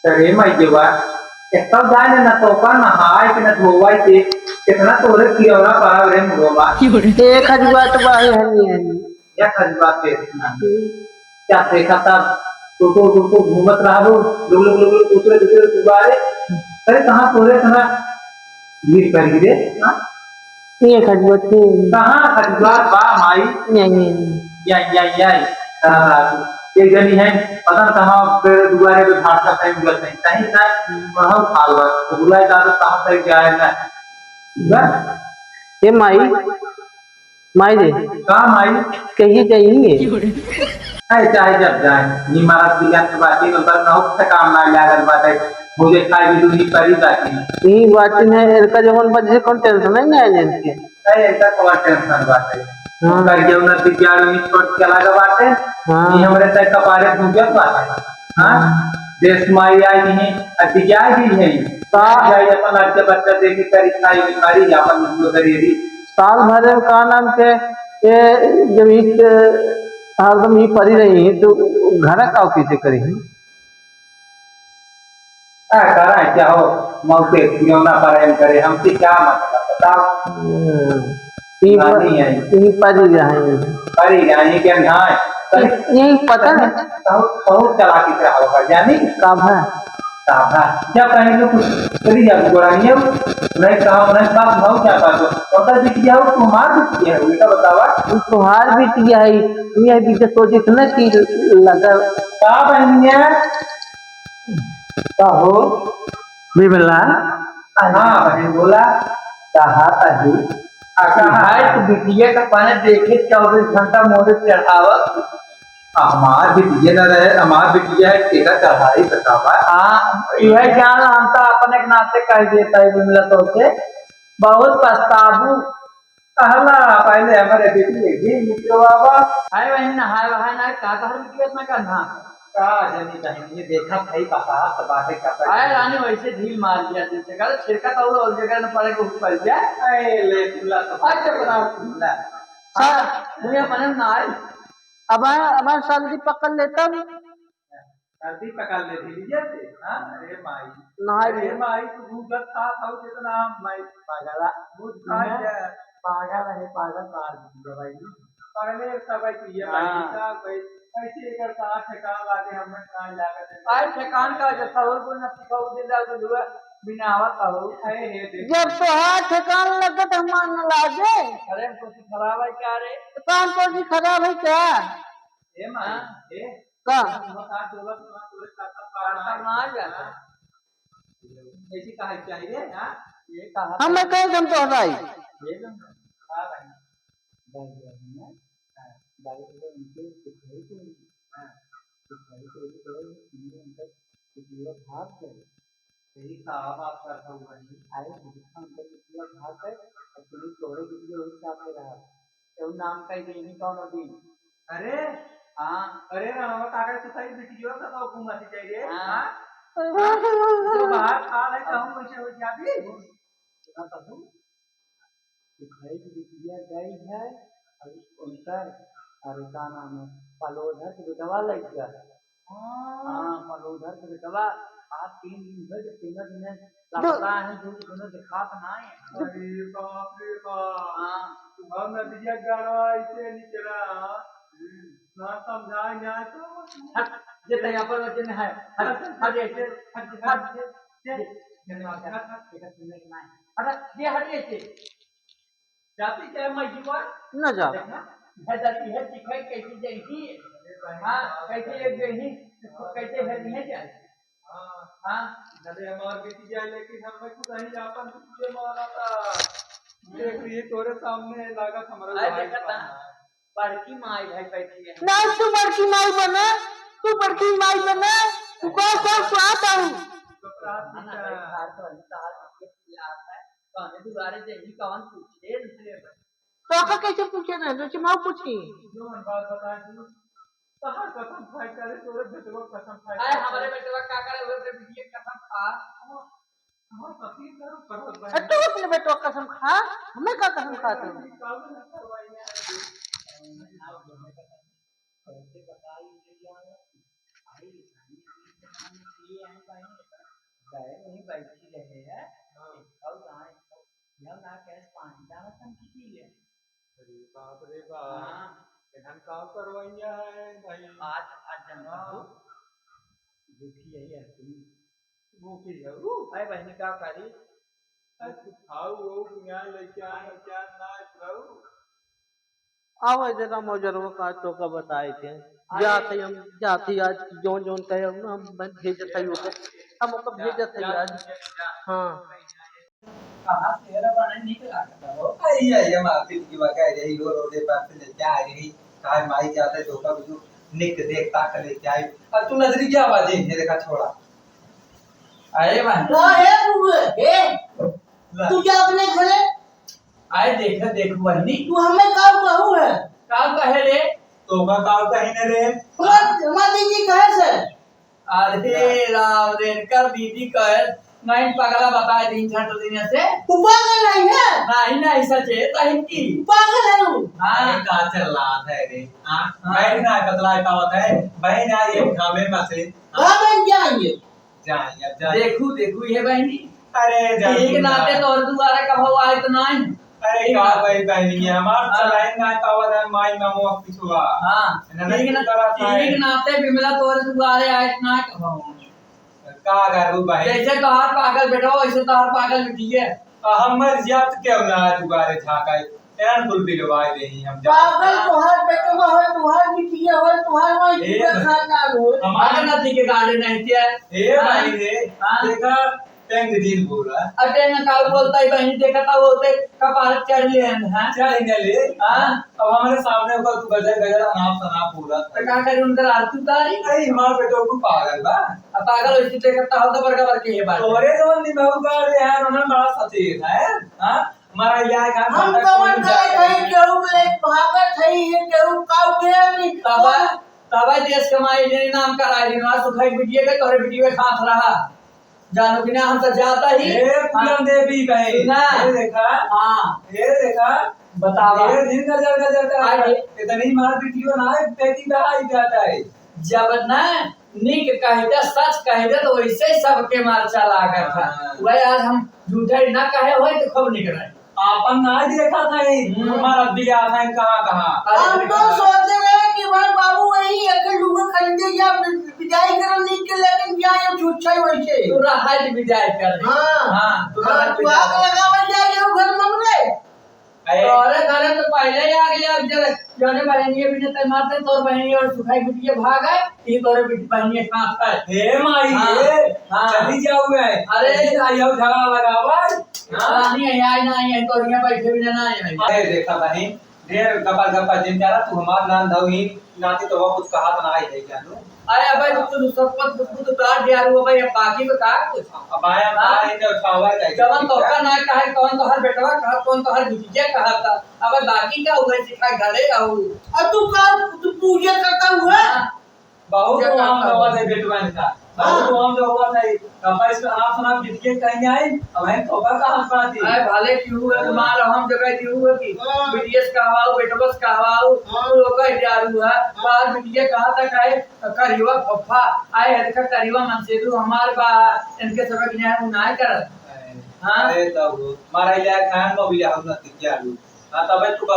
अरे मैं जेवा एक तब जाने न तो का नहाए कि न धोवाई के कितना तोरे कियोरा पड़ा रे मुगवा एक हजवा तो बाहे है या खजबा पे क्या देखा था तो घूमत रहा वो लोग दूसरे दूसरे गुब्बारे अरे कहाँ तोरे कहाँ भीड़ कर गिरे हाँ एक हजवा थे कहाँ खजबा बा माई नहीं या एक जनी है पता न कहाँ पेड़ दुआरे पे भाषा टाइम गल नहीं सही ना पढ़ाओ खालवा तो बुलाए दादा कहाँ तक जाए ना ये माई दे कहाँ माई कहीं जाएंगे है चाहे जब जाए नी महाराज दिया के बात ही नंबर ना हो काम ना लागल बात है मुझे खाए भी दूनी परी जाती ये बात है इनका जवन बजे कौन टेंशन नहीं ना है इनके है ऐसा कोई टेंशन बात है हाँ कर के उन्हें विज्ञान में छोड़ के लगा बात है ये हमारे तक कपारे पूजन बात है हाँ देश माई आई नहीं अधिकार भी है जाए अपन लड़के बच्चा देखी करी खाई बीमारी अपन मुझको करेगी साल भर में का नाम के ये जब हरदम ही पड़ी रही तो घर का कैसे करी करा क्या हो मौके क्यों ना परेम करे हमसे क्या मतलब बताओ परी जानी के नहाए यही पता है बहुत चला की तरह होगा जानी कब है जब कहीं लोग चली जाती गोड़ा नहीं नहीं कहा उन्हें बात भाव क्या पातो पता दिख गया हो तुम्हार दिख गया है बेटा बतावा तुम्हार भी किया है ये भी सोचे ना कि लगा का बहनिया का हो बिमला हाँ बहन बोला कहा ताही है तो बिटिया का पानी देखे 24 घंटा मोरे चढ़ावा हमार बिटिया न रहे हमार बिटिया है तेरा चढ़ाई बतावा हाँ यह ज्ञान हम तो अपने नाते कह देता है बिमला तो से बहुत पछताबू कहला पहले हमारे बिटिया भी मित्रो बाबा हाय वही नहाय वहाय ना का तो हर बिटिया में करना का जनी कहीं देखा भाई बसा बाटे का आए रानी वैसे ढील मार दिया जैसे कल छिड़का तो और जगह न पड़े को ऊपर जाए ए ले तुला तो अच्छा बना तुला हां दुनिया मन में ना आए अब हमारे साल की पकड़ लेता सर्दी पकड़ ले लीजिए से हां अरे माई नहाए अरे माई तू भूख था था जितना माई पागला भूख खा जा पागल है पागल मार भाई पहले सब ये भाई का भाई ऐसे एकर का ठेकान लागे हमें कान लागत है आए ठेकान का जो सवर को न सिखाओ दिन डाल के दुआ बिना आवत हो है हे जब तो हाथ ठेकान लगत हम न लागे अरे कुछ खराब है क्या रे कान को भी खराब है क्या ए मां ए का मत डोलत ना पूरे का मार जाना ऐसी कहा चाहिए हां ये कहा हम कह हम तो भाई ये हां भाई बाई उनके सिखाई तो सिखाई तो उनका पूरा भाग है सही साहब आप करता हुआ नहीं आए उनका पूरा भाग है और पुलिस तोड़े वीडियो उस साथ में रहा तो नाम का ही नहीं कौन होती अरे हाँ अरे राणा काका से सही वीडियो का तो घूमना चाहिए हां तो बाहर खा रहे कहूं कैसे हो जाती बता दो सिखाई की वीडियो गई है और उनका अरे का नाम है पलोधर के बेटवा लग गया हाँ पलोधर के बेटवा आज 3 दिन हुए जब 3 दिन लापता है जो दोनों दिखा तो ना है अरे बाप रे बाप हाँ हम नदिया गाड़ा ऐसे निकला ना समझाए ना तो हट ये तो यहाँ पर वचन है हट ऐसे हट धन्यवाद हट सुनने के ना हट ये हट ऐसे जाती क्या मैं जीवन न जा देखना हैदरी है दिखाई कैसे जाएगी हां कैसे एक गई कैसे है नहीं क्या हां नदे हमार बेटी जाए लेकिन हम कुछ नहीं अपन तुझे मारा था देख ये तोरे सामने लगा हमारा भाई देखता बड़की माई भाई बैठी है ना तू बड़की माई बना तू बड़की माई बना तू कौन आता हूं तो प्रार्थना कहने दुबारे देही कौन पूछे तो का कैसे पूछे ना जो मैं पूछी जो मन बात बता तू कहां कसम खाए करे तोरे बेटवा कसम खाए आए हमारे बेटवा का करे वो बेटी कसम खा हम सती करो पर तू अपने बेटवा कसम खा हमें का कसम खाते हो काम न करवाई कैसे बताई आई गए नहीं बैठी रहे हैं और गाय यह ना कैसे पानी डाला तन की ले अरे बाप रे बाप एहन काम करवाइया है भाई आज जनता दुखी यही है तुम भूखी है भाई बहनी का करी खाओ वो न्याय लेके आए क्या ना प्रभु आओ जरा मौजरवा का तो का बताए थे जाते हम जाती आज जोन जोन कहे हम भेजत है ओके हम ओके भेजत है आज हां कहां तेरा बने निकला हो आई है माफी की वगैरह रही रो रोडे पर से लेके आ रही काय माई जाते तो का बिजू निक देखता कर लेके आई अब तू नजरी क्या बाजे ये देखा छोड़ा अरे भाई ना है बुए ए तू क्या अपने घरे आए देख बहनी तू हमें काम कहू है का कहे रे तो का काव कहीं न रे हमारा दीदी कहे से अरे राम रेणकर दीदी कहे नहीं पगला बताए दिन छठ दिन से तू पागल नहीं है नहीं सचे तहिन की पागल है तू हां का चल रहा है रे हां मैं ना बतला का होता है बहन आई है खामे में से हां बन जाएंगे जाए अब देखू ये बहनी अरे एक नाते तोर दुआरे कब हो आए तो नहीं अरे का भाई बहनी है हमार चलाए ना पावर है माई मामू पिछुआ हां एक नाते बिमला तोर दुआरे आए तो नहीं कब हो का करू भाई जैसे तोहार पागल बेटा वैसे तोहार पागल बेटी है हमर जियात क्यों ना दुबारे झाकाई एन बुल बिलवाई देही हम पागल तोहार बेटवा है तोहार बिटिया है तोहार माई के खाना हो हमारे नदी के गाड़ी नहीं थी ए भाई रे देखा टेंग दिन बोला अटे न काल बोलता है बहनी देखा था बोलते कपार चढ़ ले हैं चल इन ले हां अब हमारे सामने होकर तू गजर गजर अनाप शनाप बोला तो का करे उनकर आरती उतारी अरे हमार बेटो को पागल बा अब पागल वैसे देखता हो तो बड़का बड़के ये बात तोरे जोन निभाऊ का रे है उन्होंने बड़ा सचेत है हां हमारा यह का हम कवन करे कहीं केहू ले भागत है ये केहू काऊ के नहीं तब देश कमाई ने नाम कराई ना सुखाई बिटिया के तोरे बिटिया खात रहा जानो बिना हम तो जाता ही ए पूनम देवी भाई ना ये देखा हां ये देखा बतावा ये दिन गजर गजर का इतनी मार वीडियो ना है बेटी बहाई जाता है जब ना निक कहते सच कहते तो वैसे ही सबके मार चला कर था वही आज हम झूठे ना कहे होए तो खूब निकले आपन ना देखा था हमारा दिया था कहां हम तो सोच रहे कि भाई बाबू वही एक लुगा खरीदे या विदाई करने के लेकिन क्या ये झूठा ही वैसे तू रहा विदाई कर हां तू तू आग लगावे जाए घर मंगले अरे घरे तो पहले ही आ गया जब जाने बहनिए भी ने मारते तोर बहनिए और सुखाई बिटिया भाग गए ये तोरे बहनिए साथ है हे माई ये चली जाओ गए अरे आयो झगड़ा लगावा नहीं आई ना आई तोरिया बैठे भी ना आई अरे देखा नहीं देर गपा गपा जिन जा रहा तू हमार नाम धौही नाती तो वो कुछ कहा तो ना ही है क्या अरे अबे तू सबपत तू काट दिया रो भाई बाकी तो काट कुछ अब आया ना इने उठावा जाए जवन तो का ना कहे कौन तो हर बेटवा कहा कौन तो हर बिटिया कहा था अब बाकी का हुआ सिखा घरे रहू और तू का तू पूजा करता हुआ बहुत काम हुआ था बेटवा का बहुत काम हुआ था कपास पे आप सुना बिटिया कहीं आए अब है तो का हाथ पाती अरे भाले क्यों हुआ तुम्हारा हम जगह क्यों हुआ कि बिटिया कहवाओ बेटवा कहवाओ लोग का यार हुआ बाहर बिटिया कहा था काहे करिवा फफा आए है का करिवा मन से तू हमार बा इनके सबक न्याय उनाय कर हां अरे तब मारा इला खान में भी हम न क्या लू हां तब तू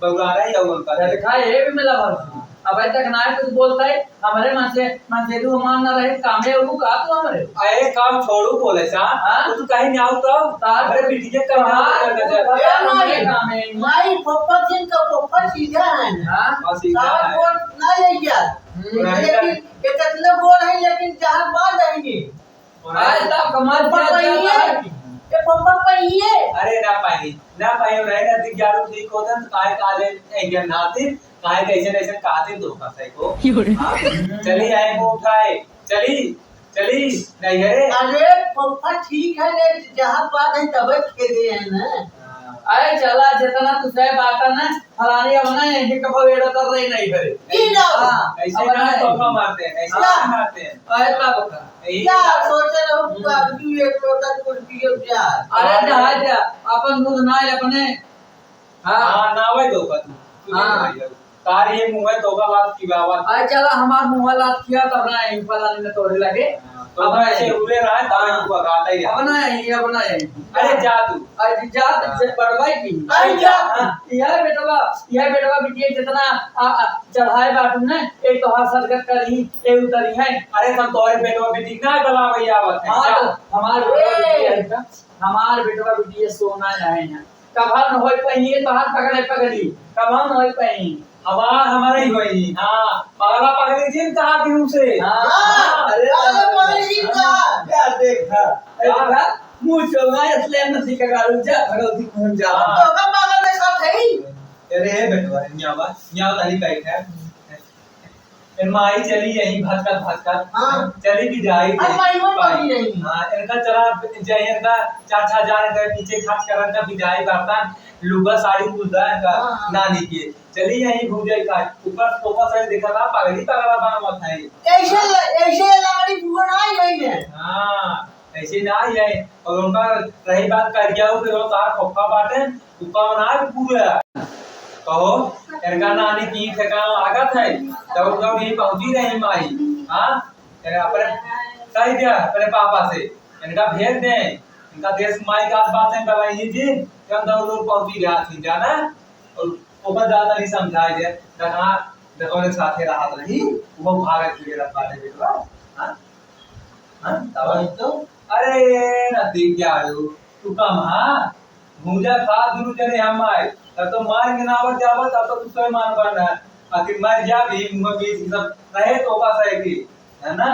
बगुरा रही है उनका देखा ये भी मिला भर अब तक ना कुछ बोलता है हमारे मन से तू मान ना रहे कामे वो का तू हमारे अरे काम छोड़ू बोले सा तू कहीं नहीं आओ तो तार अरे बिटिया करना कामे माई पप्पा सिंह का पप्पा सीधा है हां बस सारा बोल ना ले गया लेकिन ये कितने बोल है लेकिन जहां बात आएंगे आज तक कमाल ये पप्पा पहिए अरे ना पाई रहे ना दिख जारू ठीक होता तो काय काले एक नाते काय कैसे कैसे काते धोखा सही को चली आए को उठाए चली नहीं है अरे पप्पा ठीक है ले जहां बात है तब खेले हैं ना अरे चला जितना तुझे बात ना फलानी अब ना यही कब वेड़ा कर रही नहीं करे ऐसे ना धोखा मारते हैं ऐसे नहीं मारते हैं अरे तब क्या सोच रहे हो बाबू एक लोटा कुर्सी हो जा अरे जहां जा अपन दूध ना ले अपने हां ना वही धोखा तू कार ये मुंह है तो का बात की बात आज चला हमार मुंह लात किया तब ना यहीं फलाने में तोड़े लगे तो अब ऐसे हुए रहा तब तू गाता ही अब ना यहीं अरे जा तू आज जा से पढ़वाई की अरे जा। यह बेटवा बिटिया जितना चढ़ाए बाटू ने एक तो हर सरकत करी एक उतरी है अरे तुम तोरे बेटो बेटी ना गला भैया आवत है हाँ जा। तो हमार बेटवा बिटिया सोना रहे हैं कभर न होई पही तो हाथ पकड़ी कभर न होई पही हमारा ही वही हाँ पगला पकड़ी थी कहा थी उसे हाँ, अरे पगली का क्या देखा देखा मुंह चोगा इसलिए नसी का गालू जा भगवती कौन जा तो का पागल में साथ है ही अरे बेटवा न्यावा तारी बैठ है इन माई चली यहीं भटकत हाँ। चली भी जाई अरे माई वो पड़ी नहीं। हां इनका चला जय इनका चाचा जान का पीछे खर्च करन का बिजाई बर्तन लुगा साड़ी कुलदा इनका हाँ। नानी के चली यहीं घूम जाई का ऊपर सोफा साइड देखा था पगड़ी पगड़ा बना मत है ऐसे लकड़ी बुआ ना आई है हां ऐसे ना ही है और उनका रही बात कर गया हो तो तार खोखा बाटे ऊपर बना पूरा कहो इनका नानी की ठिकाना लागत है जब नहीं पहुंची रही माई हाँ अपने कह दिया अपने पापा से इनका भेज दे इनका देश माई का बात है बताइए जी जब दौड़ पहुंची गया थी जाना और ऊपर ज्यादा नहीं समझाए दे कहा देखो ने साथे रहा रही वो भागे फिरे रहा बाटे बेटवा हां हां तब तो अरे नदी क्या हो तू कम हां मुझे खा दूर चले हम आए तब तो मार के नावत जावत तब तो दूसरे मान बना आखिर मर जा भी मुंह बीच सब रहे तो बस है कि है ना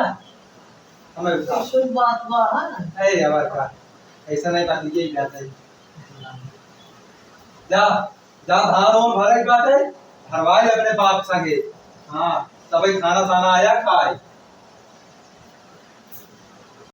हमें ऐसे बात बा है ए यार का ऐसा नहीं बात ये बात है जा जा धान ओम भरे बात है भरवाई अपने बाप संगे हां तभी खाना साना आया खाए